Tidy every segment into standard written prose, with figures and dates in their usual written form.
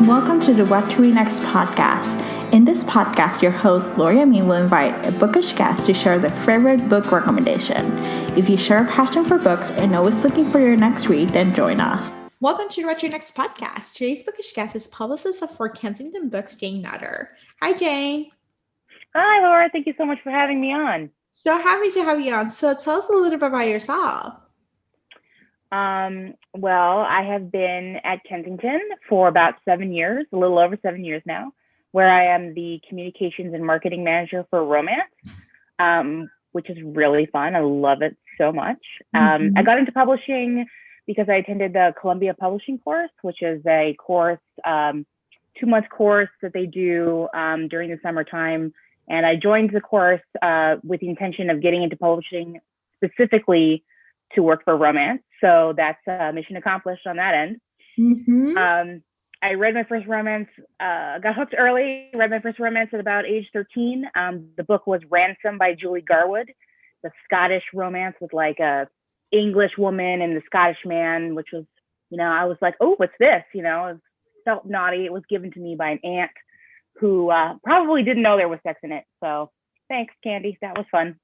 and welcome to the What to Read Next podcast. In this podcast, your host, Gloria Me, will invite a bookish guest to share their favorite book recommendation. If you share a passion for books and always looking for your next read, then join us. Welcome to the What to Read Next podcast. Today's bookish guest is publicist for Kensington Books, Jane Nutter. Hi, Jane. Hi, Laura. Thank you so much for having me on. So happy to have you on. So tell us a little bit about yourself. Well, I have been at Kensington for about 7 years, a little over 7 years now, where I am the communications and marketing manager for romance, which is really fun. I love it so much. I got into publishing because I attended the Columbia Publishing course, which is a course, 2-month course that they do during the summertime. And I joined the course with the intention of getting into publishing specifically to work for romance. So that's mission accomplished on that end. I read my first romance, got hooked early, read my first romance at about age 13. The book was Ransom by Julie Garwood, the Scottish romance with like a English woman and the Scottish man, which was, I was like, oh, what's this? It felt naughty. It was given to me by an aunt who probably didn't know there was sex in it. So thanks, Candy. That was fun.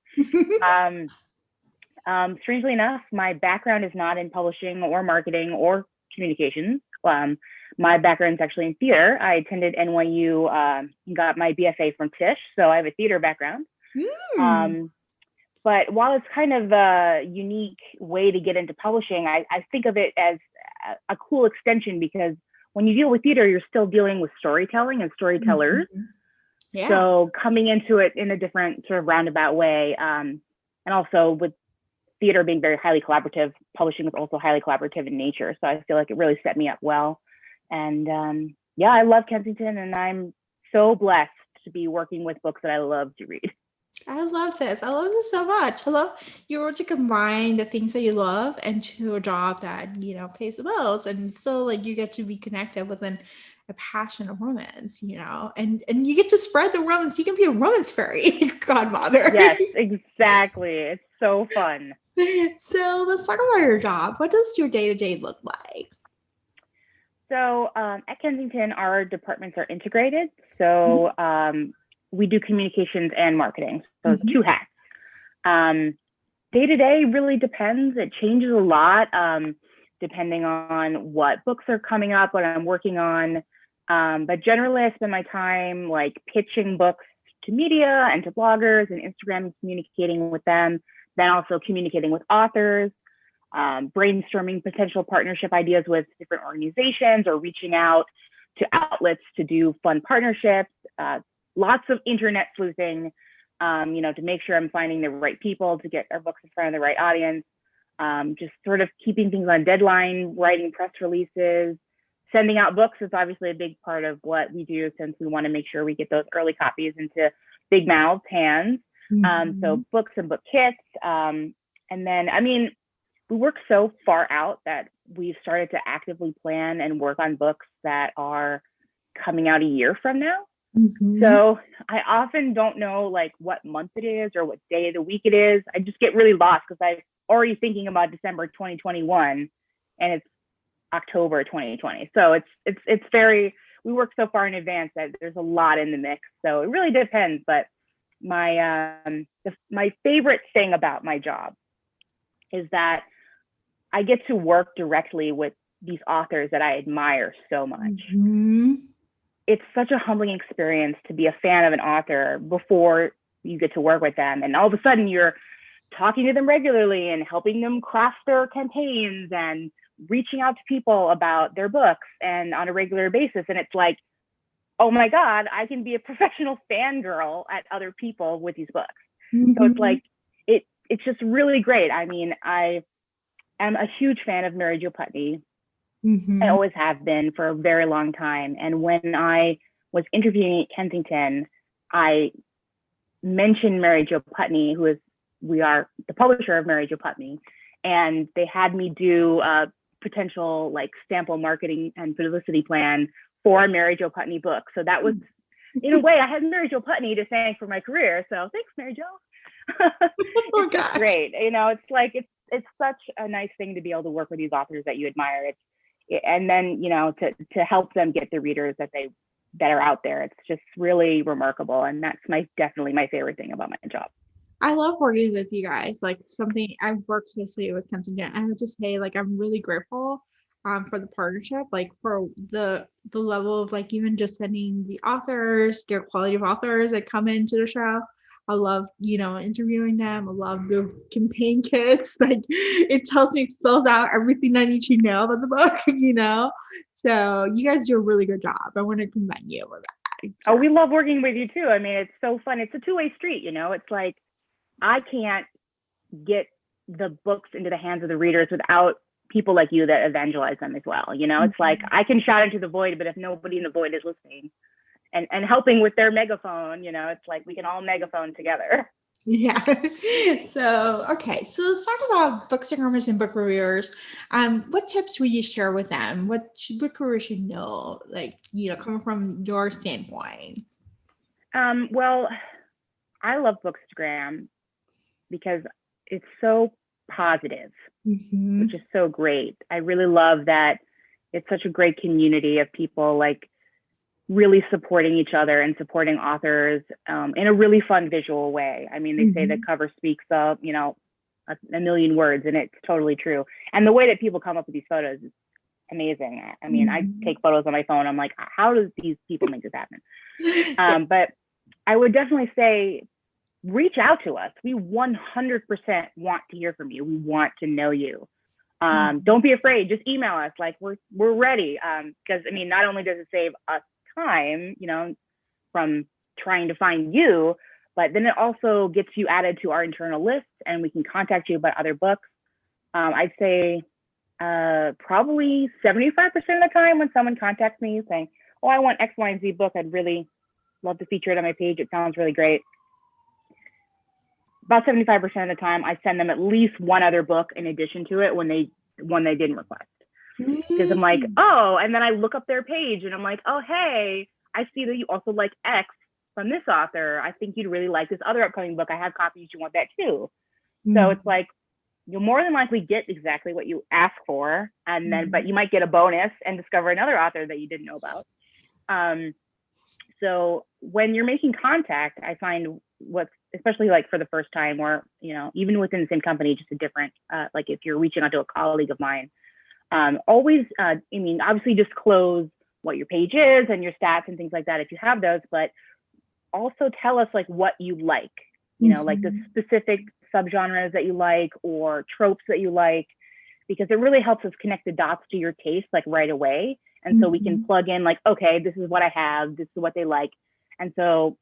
Strangely enough, my background is not in publishing or marketing or communications. My background is actually in theater. I attended NYU and got my BFA from Tisch, so I have a theater background. But while it's kind of a unique way to get into publishing, I think of it as a cool extension because when you deal with theater, you're still dealing with storytelling and storytellers. Yeah. So coming into it in a different sort of roundabout way, and also with theater being very highly collaborative, publishing was also highly collaborative in nature. So I feel like it really set me up well. And I love Kensington, and I'm so blessed to be working with books that I love to read. I love this. I love this so much. I love you're able to combine the things that you love into a job that, pays the bills. And so like you get to be connected within a passion of romance, and you get to spread the romance. You can be a romance fairy godmother. Yes, exactly. It's so fun. So let's talk about your job. What does your day-to-day look like? So at Kensington, our departments are integrated. So we do communications and marketing. So 2 hats. Day-to-day really depends. It changes a lot depending on what books are coming up, what I'm working on. But generally, I spend my time like pitching books to media and to bloggers and Instagram, communicating with them, then also communicating with authors, brainstorming potential partnership ideas with different organizations or reaching out to outlets to do fun partnerships, lots of internet sleuthing, to make sure I'm finding the right people to get our books in front of the right audience, just sort of keeping things on deadline, writing press releases, sending out books is obviously a big part of what we do since we want to make sure we get those early copies into big mouths' hands. So books and book kits. And then, we work so far out that we've started to actively plan and work on books that are coming out a year from now. So I often don't know like what month it is or what day of the week it is. I just get really lost because I'm already thinking about December 2021 and it's October 2020. So it's very, we work so far in advance that there's a lot in the mix. So it really depends. But my favorite thing about my job is that I get to work directly with these authors that I admire so much. It's such a humbling experience to be a fan of an author before you get to work with them. And all of a sudden you're talking to them regularly and helping them craft their campaigns and reaching out to people about their books and on a regular basis. And it's like, oh my God, I can be a professional fangirl at other people with these books. So it's like, it's just really great. I am a huge fan of Mary Jo Putney. I always have been for a very long time. And when I was interviewing at Kensington, I mentioned Mary Jo Putney, we are the publisher of Mary Jo Putney. And they had me do a potential like sample marketing and publicity plan for a Mary Jo Putney book. So that was, in a way, I had Mary Jo Putney to thank for my career. So thanks, Mary Jo. It's just great. It's like, it's such a nice thing to be able to work with these authors that you admire. and then, to help them get the readers that are out there. It's just really remarkable. And that's definitely my favorite thing about my job. I love working with you guys. Like, something I've worked closely with Kensington. I have to say, like, I'm really grateful for the partnership, like for the level of, like, even just sending the authors, their quality of authors that come into the show. I love, interviewing them. I love the campaign kits. Like, it tells me, it spells out everything I need to know about the book, So you guys do a really good job. I want to commend you for that. So. Oh, we love working with you too. I mean, it's so fun. It's a two-way street, It's like, I can't get the books into the hands of the readers without people like you that evangelize them as well. It's like, I can shout into the void, but if nobody in the void is listening and helping with their megaphone, it's like we can all megaphone together. Yeah. So, okay. So let's talk about bookstagrammers and book reviewers. What tips would you share with them? What should book reviewers should know, like, coming from your standpoint? Well, I love Bookstagram because it's so positive, which is so great. I really love that it's such a great community of people, like, really supporting each other and supporting authors in a really fun visual way. I mean, they say the cover speaks of, a million words, and it's totally true. And the way that people come up with these photos is amazing. I mean, I take photos on my phone. I'm like, how do these people make this happen? But I would definitely say, reach out to us. We 100% want to hear from you. We want to know you. Don't be afraid. Just email us. Like, we're ready. Because, I mean, not only does it save us time, from trying to find you, but then it also gets you added to our internal list, and we can contact you about other books. I'd say probably 75% of the time when someone contacts me saying, oh, I want X, Y, and Z book, I'd really love to feature it on my page. It sounds really great. About 75% of the time, I send them at least one other book in addition to it when they didn't request. Because I'm like, oh, and then I look up their page and I'm like, oh, hey, I see that you also like X from this author. I think you'd really like this other upcoming book. I have copies. You want that too. So it's like, you'll more than likely get exactly what you ask for. And then, but you might get a bonus and discover another author that you didn't know about. So when you're making contact, I find especially like for the first time, or, even within the same company, just a different, like if you're reaching out to a colleague of mine, always, obviously disclose what your page is and your stats and things like that if you have those, but also tell us like what you like, like the specific subgenres that you like or tropes that you like, because it really helps us connect the dots to your taste like right away. And so we can plug in like, okay, this is what I have, this is what they like. And so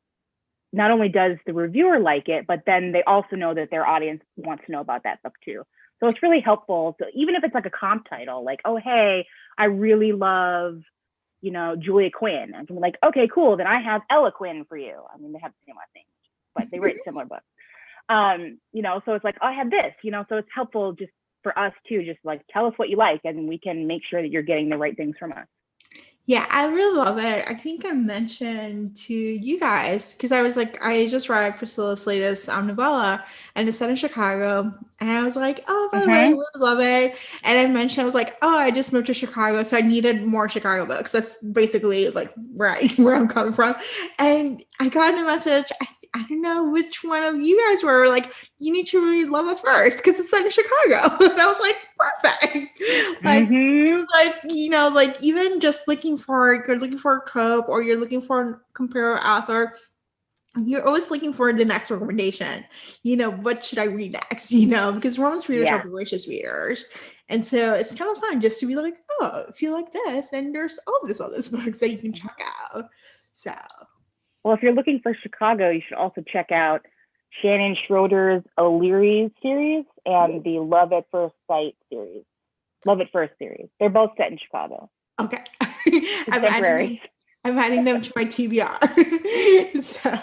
not only does the reviewer like it, but then they also know that their audience wants to know about that book too. So it's really helpful. So even if it's like a comp title, like, oh, hey, I really love, Julia Quinn. And I'm like, okay, cool. Then I have Ella Quinn for you. I mean, they have the same last name, but they write similar books. So it's like, oh, I have this, so it's helpful just for us too, just like tell us what you like, and we can make sure that you're getting the right things from us. Yeah, I really love it. I think I mentioned to you guys, because I was like, I just read Priscilla's latest novella, and it's set in Chicago. And I was like, oh, by the way, I really love it. And I mentioned, I was like, oh, I just moved to Chicago, so I needed more Chicago books. That's basically like where I'm coming from. And I got a message. I don't know which one of you guys were like, you need to read Love at First because it's set in Chicago. And I was like, perfect. Like, it was like, like even just you're looking for a trope or you're looking for a comparative author, you're always looking for the next recommendation. What should I read next? Because romance readers are voracious readers. And so it's kind of fun just to be like, oh, if you like this, and there's all these other books that you can check out. So. Well, if you're looking for Chicago, you should also check out Shannon Schroeder's O'Leary series and the Love at First Sight series. They're both set in Chicago. Okay. I'm adding them to my TBR. So,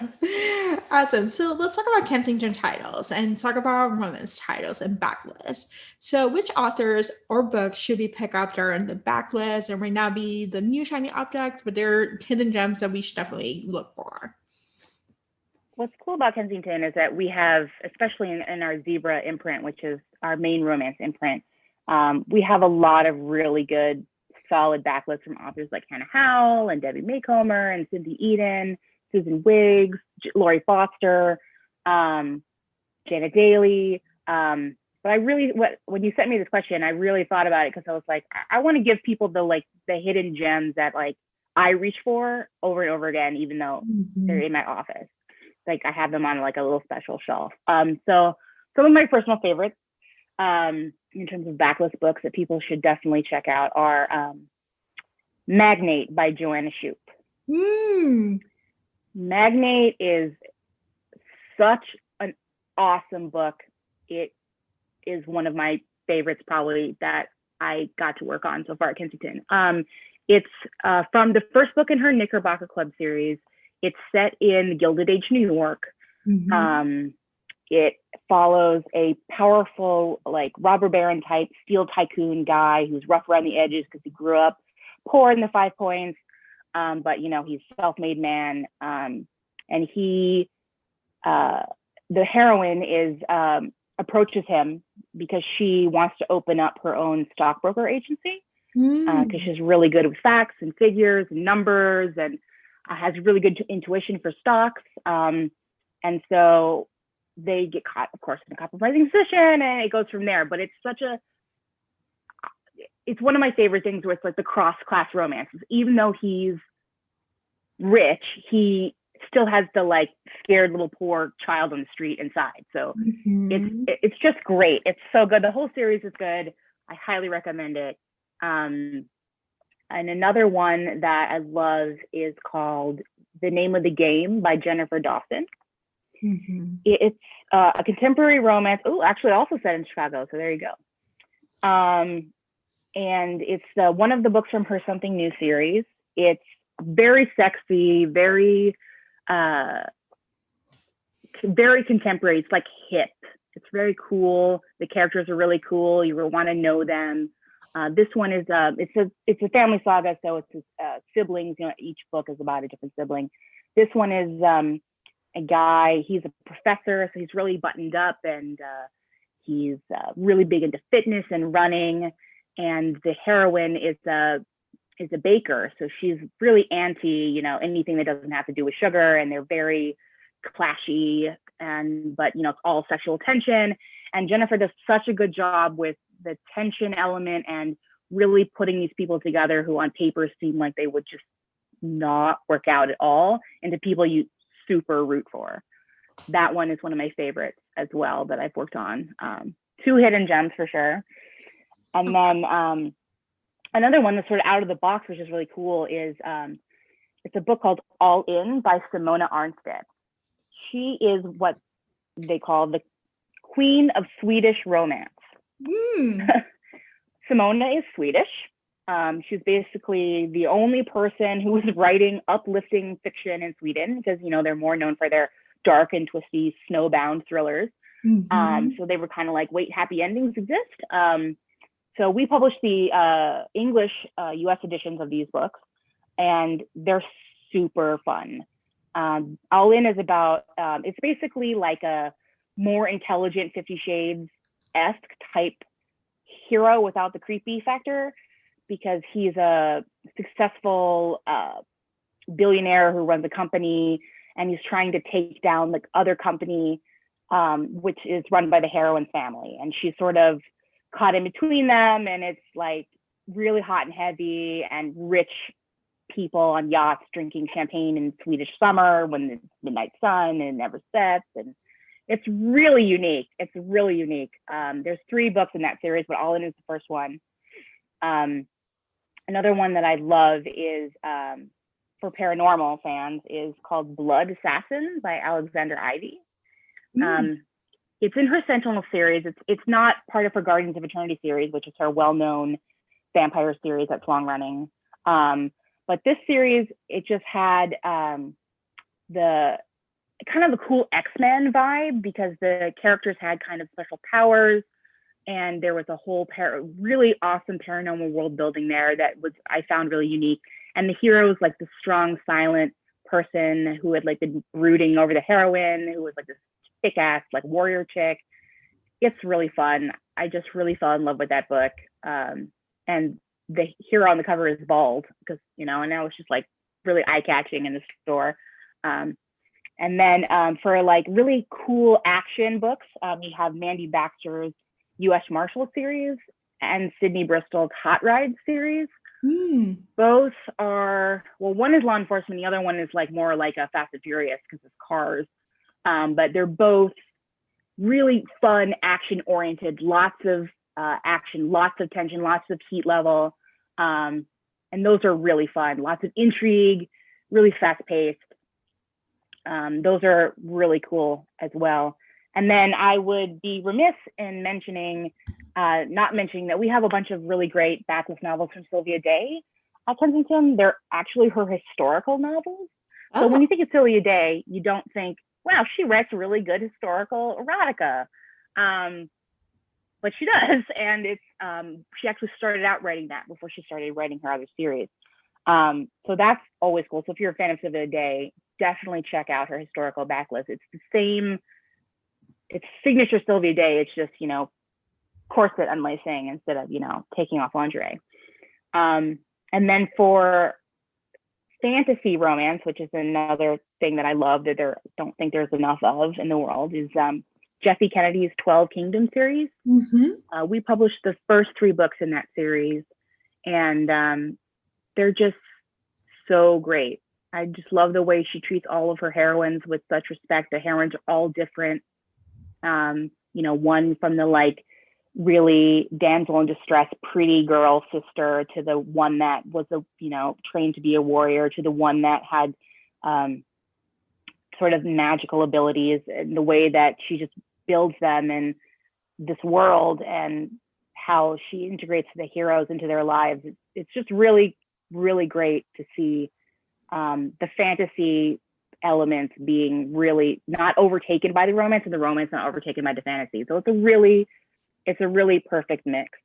awesome. So let's talk about Kensington titles and talk about romance titles and backlist. So which authors or books should we pick up during the backlist? It might not be the new shiny object, but they're hidden gems that we should definitely look for. What's cool about Kensington is that we have, especially in our Zebra imprint, which is our main romance imprint, we have a lot of really good solid backlist from authors like Hannah Howell and Debbie Macomber and Cynthia Eden, Susan Wiggs, Lori Foster, Janet Daly. But when you sent me this question, I really thought about it because I was like, I want to give people the hidden gems that like I reach for over and over again, even though they're in my office. Like I have them on like a little special shelf. So some of my personal favorites in terms of backlist books that people should definitely check out are Magnate by Joanna Shupe. Magnate is such an awesome book. It is one of my favorites probably that I got to work on so far at Kensington. It's from the first book in her Knickerbocker Club series. It's set in Gilded Age New York. It follows a powerful, like robber baron type steel tycoon guy who's rough around the edges because he grew up poor in the Five Points, but you know he's a self-made man. And he, the heroine is approaches him because she wants to open up her own stockbroker agency because she's really good with facts and figures and numbers and has really good intuition for stocks. And so they get caught, of course, in a compromising position, and it goes from there. But it's it's one of my favorite things where it's like the cross-class romances. Even though he's rich, he still has the like scared little poor child on the street inside. So it's just great. It's so good. The whole series is good. I highly recommend it. And another one that I love is called The Name of the Game by Jennifer Dawson. It's a contemporary romance. Oh, actually also set in Chicago. So there you go. And it's one of the books from her Something New series. It's very sexy, very contemporary. It's like hip. It's very cool. The characters are really cool. You will want to know them. This one is it's a family saga, so it's siblings. You know, each book is about a different sibling. This one is a guy. He's a professor, so he's really buttoned up, and he's really big into fitness and running. And the heroine is a baker, so she's really anti, anything that doesn't have to do with sugar, and they're very clashy, but it's all sexual tension. And Jennifer does such a good job with the tension element and really putting these people together who on paper seem like they would just not work out at all into people you super root for. That one is one of my favorites as well that I've worked on. Two hidden gems for sure. And then another one that's sort of out of the box, which is really cool, is it's a book called All In by Simona Arnstedt. She is what they call the queen of Swedish romance. Simona is Swedish. She's basically the only person who was writing uplifting fiction in Sweden because, they're more known for their dark and twisty snowbound thrillers. So they were kind of like, wait, happy endings exist? So we published the English US editions of these books, and they're super fun. All In is about, it's basically like a more intelligent 50 Shades-esque type hero without the creepy factor, because he's a successful billionaire who runs a company, and he's trying to take down the other company, which is run by the heroine's family. And she's sort of caught in between them, and it's like really hot and heavy and rich people on yachts drinking champagne in Swedish summer when the midnight sun and it never sets. And it's really unique. There's 3 books in that series, but All In is the first one. Another one that I love is for paranormal fans is called Blood Assassin by Alexander Ivy. It's in her Sentinel series. It's not part of her Guardians of Eternity series, which is her well-known vampire series that's long running. But this series, it just had the kind of a cool X-Men vibe because the characters had kind of special powers, and there was a whole really awesome paranormal world building there that I found really unique. And the hero was like the strong, silent person who had like been brooding over the heroine, who was like this kick-ass like warrior chick. It's really fun. I just really fell in love with that book. And the hero on the cover is bald because, and now it's just like really eye-catching in the store. And then for like really cool action books, you have Mandy Baxter's U.S. Marshal series and Sydney Bristol's Hot Ride series. Both are, well, one is law enforcement, the other one is like more like a Fast and Furious because it's cars. But they're both really fun, action-oriented, lots of action, lots of tension, lots of heat level. And those are really fun, lots of intrigue, really fast-paced. Those are really cool as well. And then I would be remiss in not mentioning that we have a bunch of really great backlist novels from Sylvia Day at Kensington. They're actually her historical novels. So when you think of Sylvia Day, you don't think, wow, she writes really good historical erotica. But she does. And she actually started out writing that before she started writing her other series. So that's always cool. So if you're a fan of Sylvia Day, definitely check out her historical backlist. It's the same, it's signature Sylvia Day. It's just, corset unlacing instead of, taking off lingerie. And then for fantasy romance, which is another thing that I love that don't think there's enough of in the world, is Jeffy Kennedy's 12 Kingdoms series. We published the first 3 books in that series, and they're just so great. I just love the way she treats all of her heroines with such respect. The heroines are all different. One from the like really damsel in distress, pretty girl sister, to the one that was trained to be a warrior, to the one that had sort of magical abilities, and the way that she just builds them in this world and how she integrates the heroes into their lives. It's just really, really great to see the fantasy elements being really not overtaken by the romance, and the romance not overtaken by the fantasy. So it's a really perfect mix.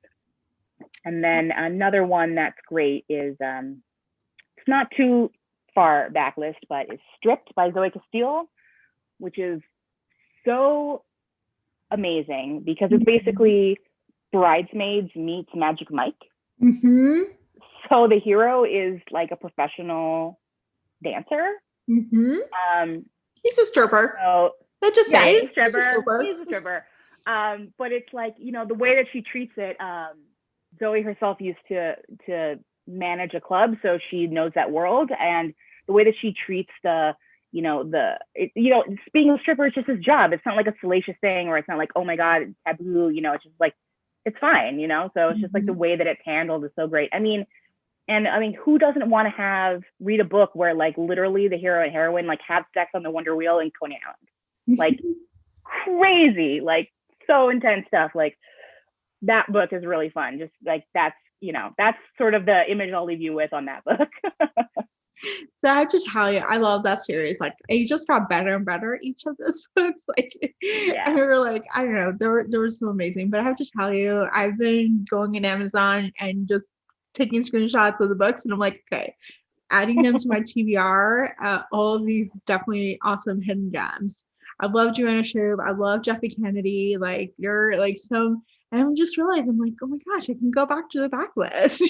And then another one that's great is it's not too far backlist, but it's Stripped by Zoe Castile, which is so amazing because it's basically Bridesmaids meets Magic Mike. So the hero is like a professional dancer. He's a stripper. So, He's a stripper. He's a stripper. But it's like, the way that she treats it, Zoe herself used to manage a club, so she knows that world, and the way that she treats being a stripper is just his job. It's not like a salacious thing, or it's not like, oh my God, it's taboo, it's just like, it's fine, so it's just like the way that it's handled is so great. I mean, who doesn't want to read a book where like literally the hero and heroine like have sex on the Wonder Wheel in Coney Island? Like crazy, like so intense stuff. Like that book is really fun. Just like that's sort of the image I'll leave you with on that book. So I have to tell you, I love that series. Like it just got better and better each of those books. Like and we were like, I don't know, they were so amazing. But I have to tell you, I've been going in Amazon and just taking screenshots of the books, and I'm like, okay, adding them to my TBR. All of these definitely awesome hidden gems. I love Joanna Shub. I love Jeffy Kennedy. Like you're like some, and I'm just realizing, I'm like, oh my gosh, I can go back to the backlist.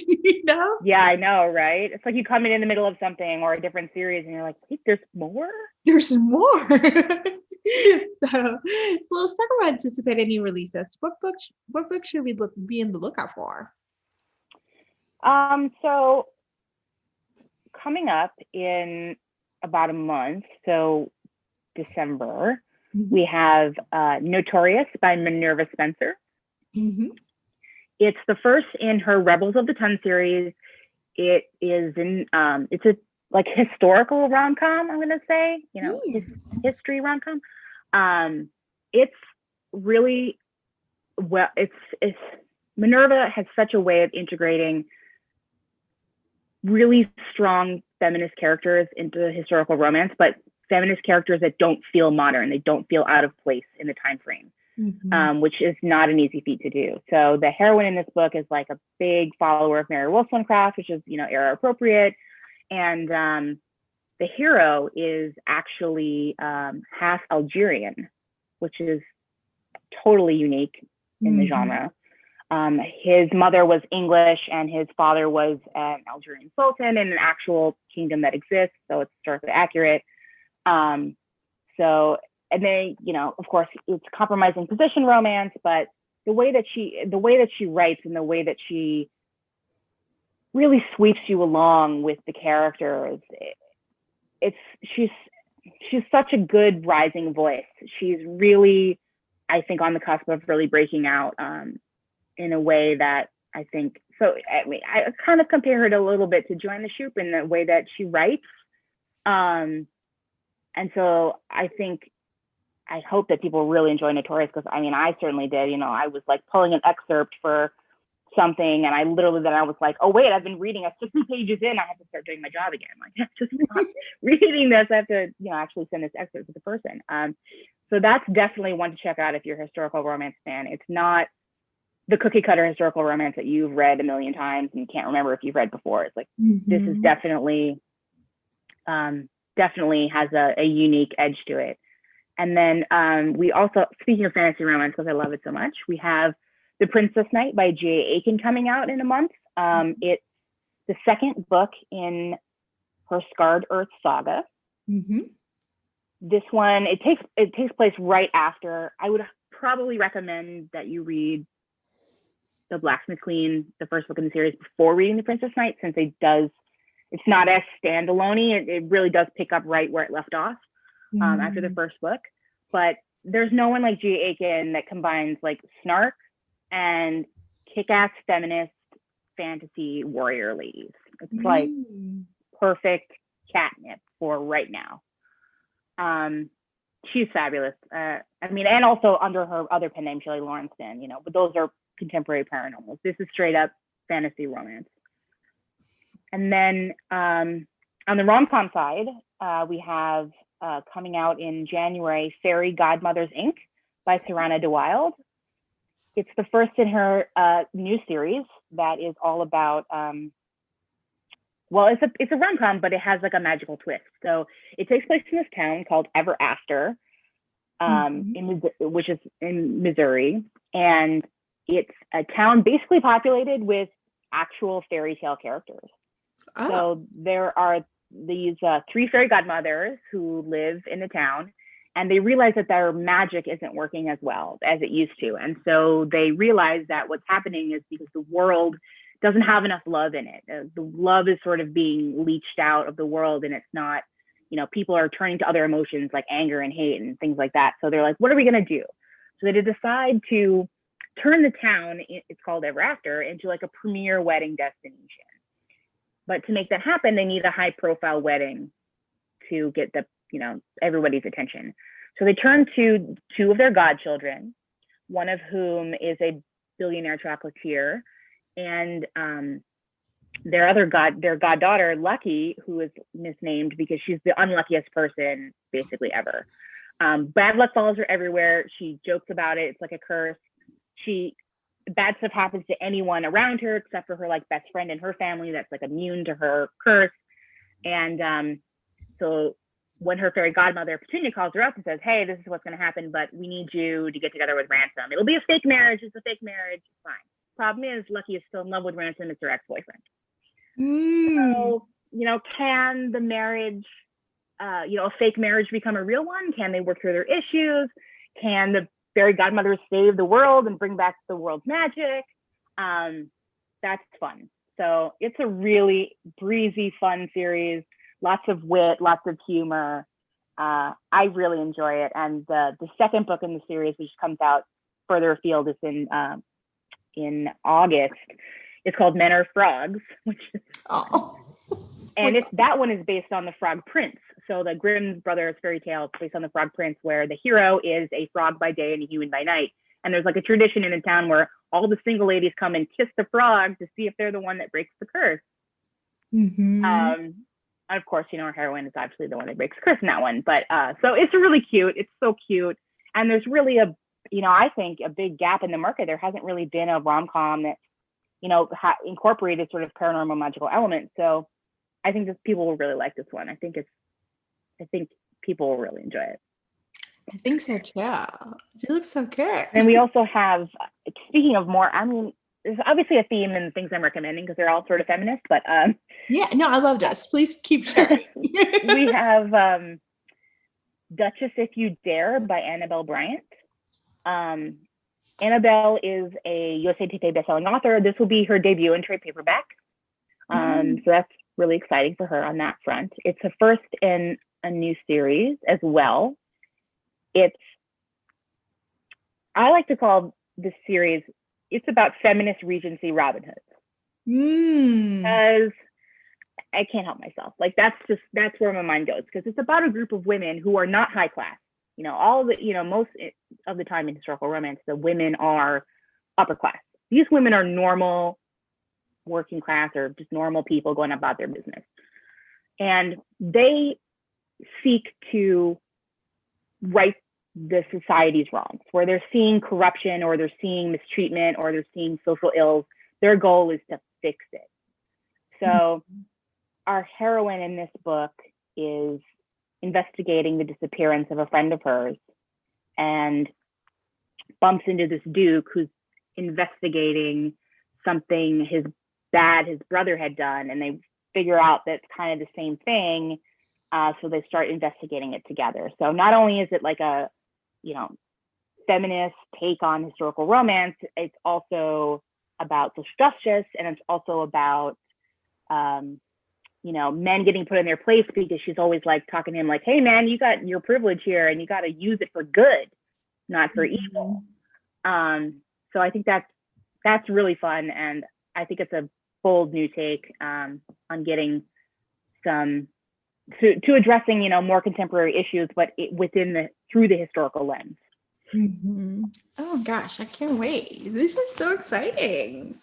Yeah, I know, right? It's like you come in the middle of something or a different series, and you're like, wait, there's more. There's more. So let's talk about anticipated new releases. What books should we be in the lookout for? So coming up in about a month, so December, we have Notorious by Minerva Spencer. It's the first in her Rebels of the Ton series. It is in it's a like historical rom-com, I'm gonna say, history rom-com. It's really well, it's Minerva has such a way of integrating really strong feminist characters into historical romance, but feminist characters that don't feel modern, they don't feel out of place in the time frame, which is not an easy feat to do. So the heroine in this book is like a big follower of Mary Wollstonecraft, which is era appropriate, and the hero is actually half Algerian, which is totally unique in the genre. His mother was English and his father was an Algerian sultan in an actual kingdom that exists, so it's historically accurate. So, and then, you know, of course, it's compromising position romance, but the way that she writes and the way that she really sweeps you along with the characters, she's such a good rising voice. She's really, I think, on the cusp of really breaking out in a way that I think, so I mean, I kind of compare her to a little bit to Joanna Shoup in the way that she writes. And so I hope that people really enjoy Notorious, because I mean, I certainly did. You know, I was like pulling an excerpt for something, and I was like, oh wait, I've been reading 60 pages in, I have to start doing my job again. Like, I'm just not reading this. I have to, you know, actually send this excerpt to the person. So that's definitely one to check out if you're a historical romance fan. It's not the cookie cutter historical romance that you've read a million times and you can't remember if you've read before. It's like, this is definitely has a unique edge to it. And then we also, speaking of fantasy romance, because I love it so much, we have The Princess Knight by J. Aiken coming out in a month. It's the second book in her Scarred Earth saga. This one, it takes place right after. I would probably recommend that you read The Blacksmith Queen, the first book in the series, before reading The Princess Knight, since it's not as standalone. It really does pick up right where it left off after the first book. But there's no one like G. Aiken that combines like snark and kick-ass feminist fantasy warrior ladies. It's like perfect catnip for right now. She's fabulous. I mean, and also under her other pen name, Shelley Lawrence, you know, but those are contemporary paranormals. This is straight up fantasy romance. And then on the rom-com side, we have coming out in January, Fairy Godmothers, Inc. by Sarana de Wilde. It's the first in her new series that is all about, well, it's a rom-com, but it has like a magical twist. So it takes place in this town called Ever After, which is in Missouri. And it's a town basically populated with actual fairy tale characters. Oh. So there are these 3 fairy godmothers who live in the town, and they realize that their magic isn't working as well as it used to. And so they realize that what's happening is because the world doesn't have enough love in it. The love is sort of being leached out of the world, and it's not, you know, people are turning to other emotions like anger and hate and things like that. So they're like, what are we going to do? So they decide to turn the town, it's called Ever After, into like a premier wedding destination. But to make that happen, they need a high profile wedding to get the, you know, everybody's attention. So they turn to 2 of their godchildren, one of whom is a billionaire chocolatier, and their goddaughter, Lucky, who is misnamed because she's the unluckiest person basically ever. Bad luck follows her everywhere. She jokes about it. It's like a curse. Bad stuff happens to anyone around her except for her like best friend and her family that's like immune to her curse. And so when her fairy godmother Petunia calls her up and says, hey, this is what's going to happen, but we need you to get together with Ransom. It'll be a fake marriage. It's a fake marriage. It's fine. Problem is, Lucky is still in love with Ransom. It's her ex-boyfriend. So, you know, can the marriage, you know, a fake marriage become a real one? Can they work through their issues? Can the fairy godmothers save the world and bring back the world's magic? That's fun. So it's a really breezy, fun series. Lots of wit, lots of humor. I really enjoy it. And the second book in the series, which comes out further afield, is in August. It's called Men Are Frogs, which is, and that one is based on the Frog Prince. So the Grimm brothers fairy tale is based on the Frog Prince, where the hero is a frog by day and a human by night. And there's like a tradition in the town where all the single ladies come and kiss the frog to see if they're the one that breaks the curse. And of course, you know, our heroine is actually the one that breaks the curse in that one. But so it's really cute. It's so cute. And there's really I think a big gap in the market. There hasn't really been a rom-com that, you know, incorporated sort of paranormal magical elements. So I think people will really like this one. I think people will really enjoy it. I think so too. She looks so good. And we also have, speaking of more, I mean, there's obviously a theme in the things I'm recommending because they're all sort of feminist, but yeah, no, I love this. Please keep sharing. we have Duchess If You Dare by Annabelle Bryant. Annabelle is a USA Today bestselling author. This will be her debut in trade paperback. So that's really exciting for her on that front. It's the first in a new series as well. I like to call this series, it's about feminist Regency Robin Hood. Because I can't help myself. Like that's where my mind goes, because it's about a group of women who are not high class. Most of the time in historical romance, the women are upper class. These women are normal working class or just normal people going about their business. And they seek to right the society's wrongs, where they're seeing corruption or they're seeing mistreatment or they're seeing social ills. Their goal is to fix it. So our heroine in this book is investigating the disappearance of a friend of hers and bumps into this duke who's investigating something his brother had done, and they figure out that it's kind of the same thing. So they start investigating it together. So not only is it like a, feminist take on historical romance, it's also about social justice, and it's also about men getting put in their place, because she's always like talking to him like, hey man, you got your privilege here and you got to use it for good, not for evil. So I think that's really fun, and I think it's a bold new take on getting some to addressing more contemporary issues, but through the historical lens. Oh gosh, I can't wait. This is so exciting.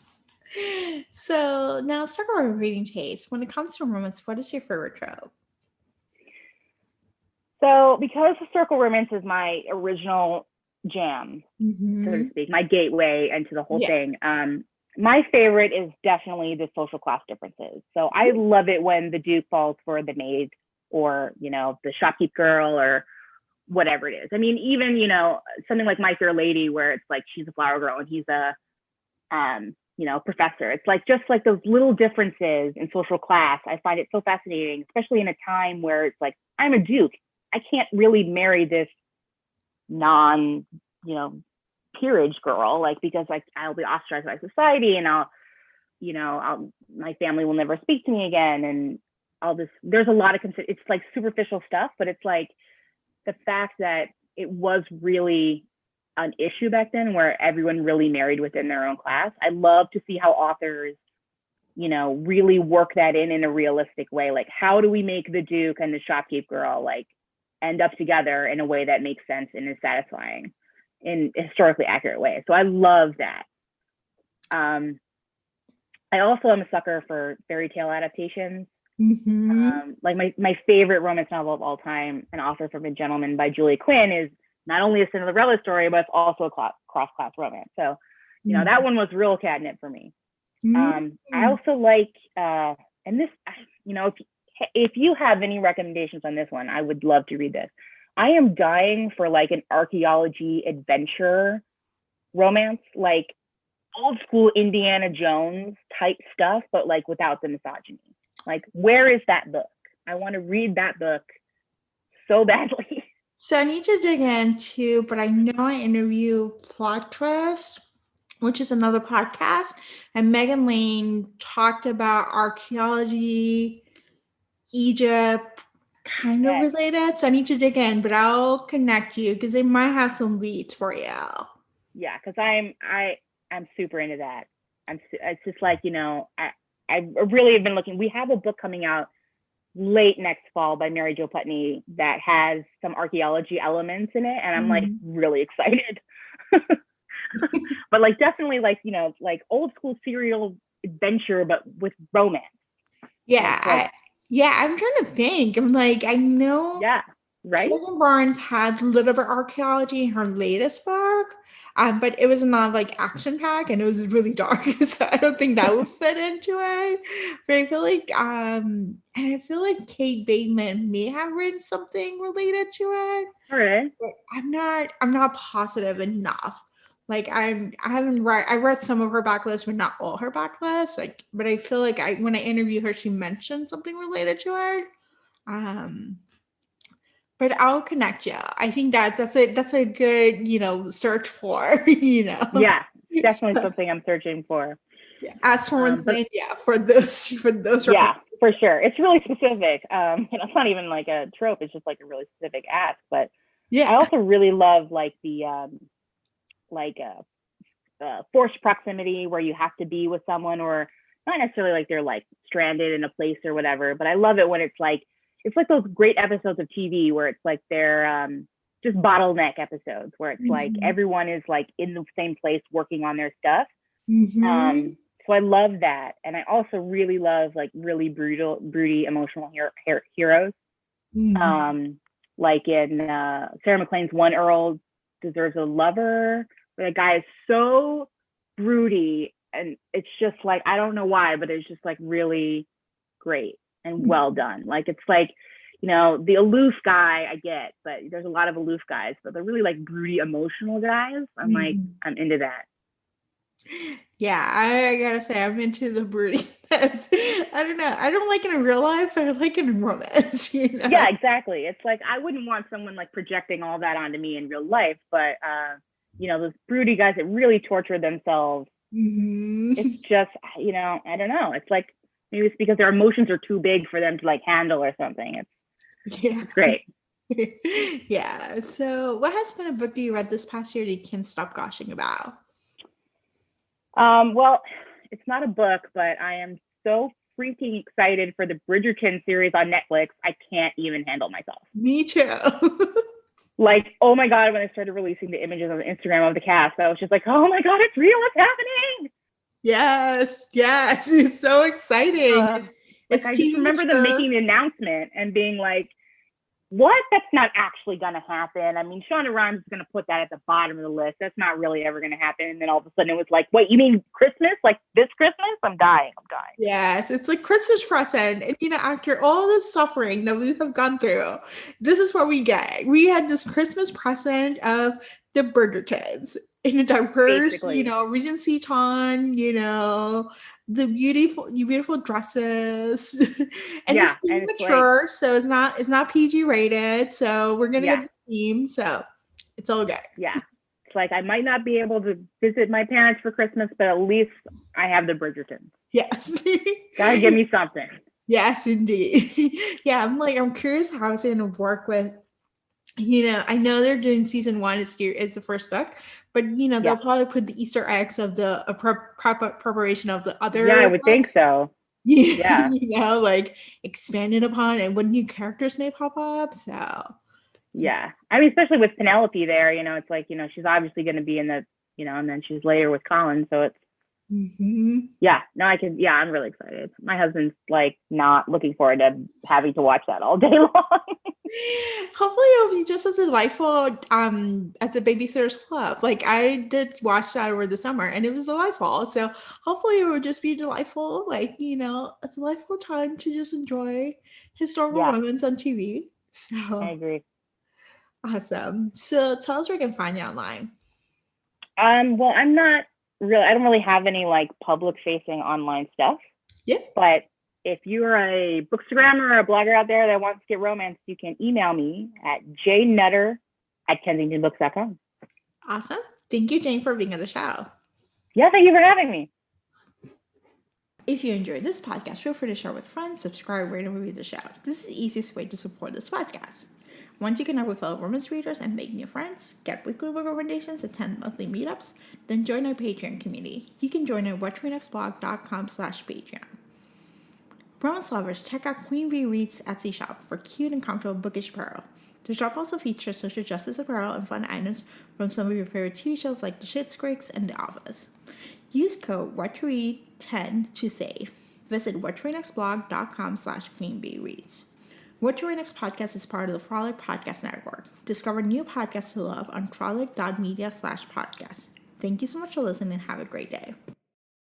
So now let's talk about reading taste. When it comes to romance, what is your favorite trope? So because historical romance is my original jam, so to speak, my gateway into the whole thing, my favorite is definitely the social class differences. So I love it when the duke falls for the maid or, the shopkeep girl or whatever it is. I mean, even, something like My Fair Lady, where it's like she's a flower girl and he's a professor. It's like just like those little differences in social class. I find it so fascinating, especially in a time where it's like, I'm a duke. I can't really marry this peerage girl, like, because like I'll be ostracized by society, and my family will never speak to me again, and all this. There's a lot of it's like superficial stuff, but it's like the fact that it was really an issue back then where everyone really married within their own class. I love to see how authors, really work that in a realistic way. Like, how do we make the duke and the shopkeep girl like end up together in a way that makes sense and is satisfying in a historically accurate way? So I love that. I also am a sucker for fairy tale adaptations. Like my favorite romance novel of all time, An Author from a Gentleman by Julia Quinn, is not only a Cinderella story, but it's also a cross-class romance. So, that one was real catnip for me. I also like, and this, if you have any recommendations on this one, I would love to read this. I am dying for like an archaeology adventure romance, like old school Indiana Jones type stuff, but like without the misogyny. Like, where is that book? I want to read that book so badly. So I need to dig into, but I know I interview Plot Twist, which is another podcast, and Megan Lane talked about archaeology, Egypt, kind of related. So I need to dig in, but I'll connect you because they might have some leads for you. Yeah, because I'm super into that. It's just like, I really have been looking. We have a book coming out late next fall by Mary Jo Putney that has some archaeology elements in it, and I'm like really excited. But like definitely like like old school serial adventure, but with romance. Yeah, I'm trying to think. I'm like, I know. Yeah. right? Megan Barnes had a little bit of archaeology in her latest book, but it was not like action packed and it was really dark. So I don't think that would fit into it. But I feel like, and I feel like Kate Bateman may have written something related to it. All right. But I'm not positive enough. Like I read some of her backlist, but not all her backlist. Like, but I feel like when I interviewed her, she mentioned something related to it. Um, but I'll connect you. I think that's a good, search for, Yeah, definitely So, something I'm searching for. yeah, as someone But saying, yeah, for those yeah, for sure. It's really specific. It's not even like a trope. It's just like a really specific ask. But I yeah. also really love like the like forced proximity where you have to be with someone, or not necessarily like they're like stranded in a place or whatever. But I love it when it's like those great episodes of TV where it's like they're just bottleneck episodes where it's like everyone is like in the same place working on their stuff. Mm-hmm. So I love that, and I also really love like really broody emotional heroes. Mm-hmm. Like in Sarah McLean's One Earl Deserves a Lover, where the guy is so broody, and it's just like I don't know why, but it's just like really great and well done. Like it's like, the aloof guy I get, but there's a lot of aloof guys, but they're really like broody emotional guys. I'm like, I'm into that. Yeah, I gotta say I'm into the broodiness. I don't know. I don't like it in real life, but I like it in romance, Yeah, exactly. It's like I wouldn't want someone like projecting all that onto me in real life, but those broody guys that really torture themselves. It's just, I don't know. It's like maybe it's because their emotions are too big for them to like handle or something. It's great. Yeah. So, what has been a book that you read this past year that you can't stop gushing about? Well, it's not a book, but I am so freaking excited for the Bridgerton series on Netflix. I can't even handle myself. Me too. Like, oh my God, when I started releasing the images on Instagram of the cast, I was just like, oh my God, it's real. It's happening. Yes. It's so exciting. Like, It's I just remember them teenager. making the announcement and being like, what? That's not actually going to happen. I mean, Shonda Rhimes is going to put that at the bottom of the list. That's not really ever going to happen. And then all of a sudden it was like, wait, you mean Christmas? Like this Christmas? I'm dying. Yes, it's like Christmas present. And after all this suffering that we have gone through, this is what we get. We had this Christmas present of the Bridgertons in a diverse, Basically. Regency time, the beautiful dresses. And it's Yeah. And it's like, mature, so it's not PG rated. So we're gonna yeah. get the theme. So it's all good. Yeah. It's like, I might not be able to visit my parents for Christmas, but at least I have the Bridgertons. Yes. Gotta give me something. Yes, indeed. Yeah, I'm curious how it's going to work with, I know they're doing season one is the first book, but they'll probably put the Easter eggs of the preparation of the other. Yeah, I would think books. so. Yeah. Like expanded upon and what new characters may pop up. So Yeah. I mean, especially with Penelope there, it's like, she's obviously going to be in the, and then she's later with Colin. So it's, yeah, no, I'm really excited. My husband's like not looking forward to having to watch that all day long. Hopefully it'll be just as delightful at the Babysitter's Club. Like I did watch that over the summer and it was delightful. So hopefully it will just be delightful, like, a delightful time to just enjoy historical romance on TV. So I agree. Awesome. So tell us where we can find you online. Well, I don't really have any like public facing online stuff. Yeah. But if you're a bookstagrammer or a blogger out there that wants to get romance, you can email me at jnutter@kensingtonbooks.com. Awesome. Thank you, Jane, for being on the show. Yeah, thank you for having me. If you enjoyed this podcast, feel free to share with friends, subscribe, rate, and review the show. This is the easiest way to support this podcast. Once you connect with fellow romance readers and make new friends, get weekly book recommendations, attend monthly meetups, then join our Patreon community. You can join at whattoreadnextblog.com/Patreon. Romance lovers, check out Queen Bee Reads Etsy shop for cute and comfortable bookish apparel. The shop also features social justice apparel and fun items from some of your favorite TV shows like The Schitt's Creek and The Office. Use code WhatToRead10 to save. Visit whattoreadnextblog.com/QueenBeeReads. What Your Next Podcast is part of the Frolic Podcast Network. Discover new podcasts to love on frolic.media/podcast. Thank you so much for listening and have a great day.